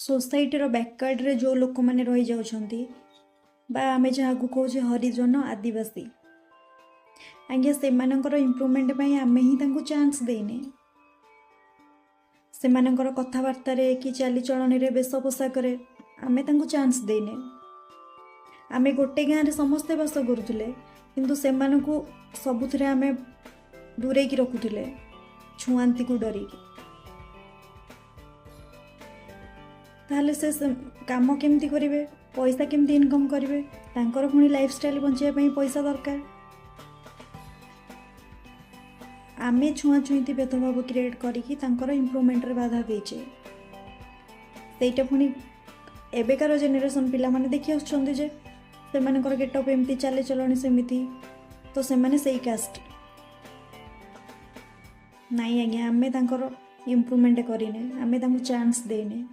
सोसाइटीर backward जो लोक मैंने रही जाउछंती बा आमे जहाँ कहे हरिजन आदिवासी आज्ञा से इम्प्रूवमेंट आमे ही तांको चांस देने से कथबार्तार कि चालीचलन बेश पोशाक आमे तांको चांस देने आमे गोटे गाँव समस्ते बास करुले किंतु से सबुथिरे आमे दूरे की रखुले छुआंती को डरिकी ताहले से काम केमती करेंगे पैसा केमती इनकम करेंगे तांकर पुणी लाइफस्टाइल बंचाई पैसा दरकार आमे छुआछुईती भेदभाव क्रिएट करिकी तांकर इम्प्रूवमेंट रे बाधा देचे सेटा पुणी एबेकार जेनेरेशन पिला माने देखि आछुछंती जे सेमानकर गेटअप एमती चाले चलणी सेमिति तो सेमाने सेई कास्ट नाई आज्ञा आमे तांकर इम्प्रूवमेंट करिने आमे तांको चांस देने।